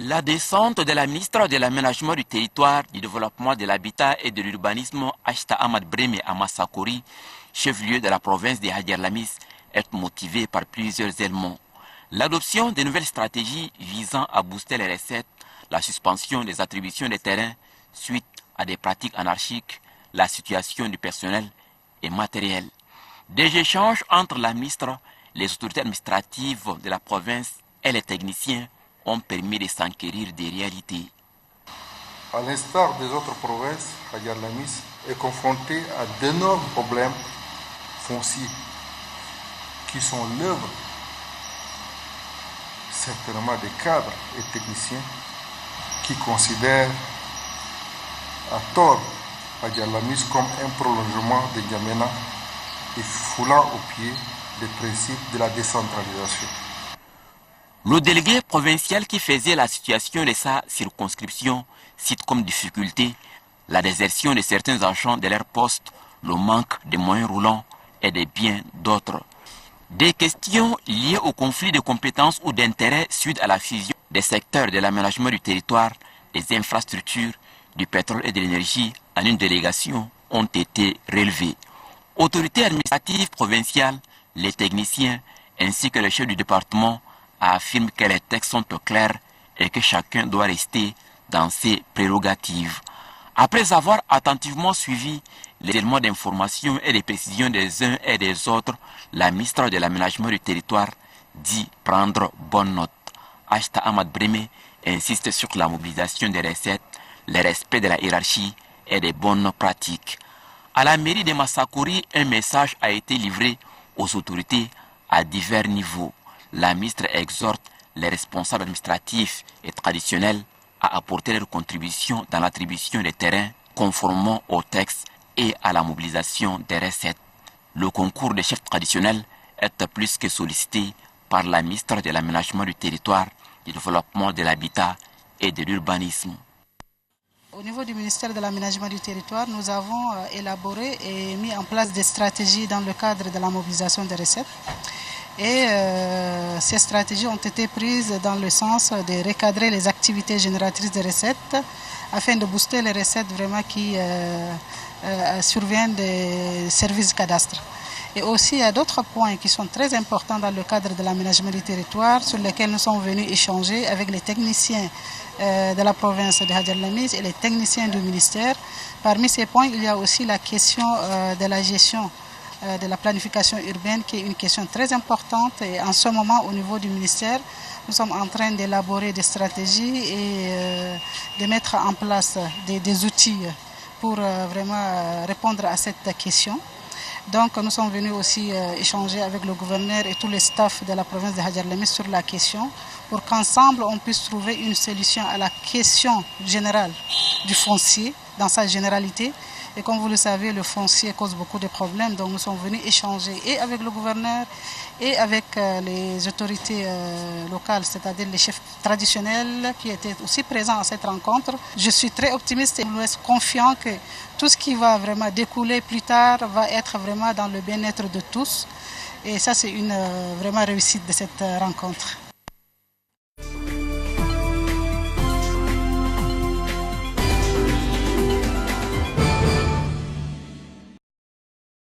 La descente de la ministre de l'Aménagement du Territoire, du Développement de l'Habitat et de l'Urbanisme, Aïsta Ahmad Breme à Massakori, chef-lieu de la province de Hadjer Lamis, est motivée par plusieurs éléments. L'adoption de nouvelles stratégies visant à booster les recettes, la suspension des attributions des terrains suite à des pratiques anarchiques, la situation du personnel et matériel. Des échanges entre la ministre, les autorités administratives de la province et les techniciens ont permis de s'enquérir des réalités. À l'instar des autres provinces, Hadjer Lamis est confronté à d'énormes problèmes fonciers qui sont l'œuvre certainement des cadres et techniciens qui considèrent à tort Hadjer Lamis comme un prolongement de N'Djamena et foulant au pied les principes de la décentralisation. Le délégué provincial qui faisait la situation de sa circonscription cite comme difficulté la désertion de certains agents de leur poste, le manque de moyens roulants et de bien d'autres. Des questions liées au conflit de compétences ou d'intérêts suite à la fusion des secteurs de l'aménagement du territoire, des infrastructures, du pétrole et de l'énergie en une délégation ont été relevées. Autorités administratives provinciales, les techniciens ainsi que le chef du département affirment que les textes sont clairs et que chacun doit rester dans ses prérogatives. Après avoir attentivement suivi les éléments d'information et les précisions des uns et des autres, la ministre de l'Aménagement du Territoire dit prendre bonne note. Aïsta Ahmad Breme insiste sur la mobilisation des recettes, le respect de la hiérarchie et des bonnes pratiques. À la mairie de Massakori, un message a été livré aux autorités à divers niveaux. La ministre exhorte les responsables administratifs et traditionnels à apporter leur contribution dans l'attribution des terrains conformément au texte et à la mobilisation des recettes. Le concours des chefs traditionnels est plus que sollicité par la ministre de l'Aménagement du Territoire, du Développement de l'Habitat et de l'Urbanisme. Au niveau du ministère de l'Aménagement du Territoire, nous avons élaboré et mis en place des stratégies dans le cadre de la mobilisation des recettes. Et ces stratégies ont été prises dans le sens de recadrer les activités génératrices de recettes afin de booster les recettes vraiment qui surviennent des services cadastres. Et aussi, il y a d'autres points qui sont très importants dans le cadre de l'aménagement du territoire sur lesquels nous sommes venus échanger avec les techniciens de la province de Hadjer Lamis et les techniciens du ministère. Parmi ces points, il y a aussi la question de la gestion de la planification urbaine qui est une question très importante et en ce moment au niveau du ministère nous sommes en train d'élaborer des stratégies et de mettre en place des outils pour vraiment répondre à cette question. Donc nous sommes venus aussi échanger avec le gouverneur et tous les staffs de la province de Hadjer Lamis sur la question pour qu'ensemble on puisse trouver une solution à la question générale du foncier dans sa généralité. Et comme vous le savez, le foncier cause beaucoup de problèmes. Donc nous sommes venus échanger et avec le gouverneur et avec les autorités locales, c'est-à-dire les chefs traditionnels qui étaient aussi présents à cette rencontre. Je suis très optimiste et je suis confiant que tout ce qui va vraiment découler plus tard va être vraiment dans le bien-être de tous. Et ça, c'est une vraiment réussite de cette rencontre.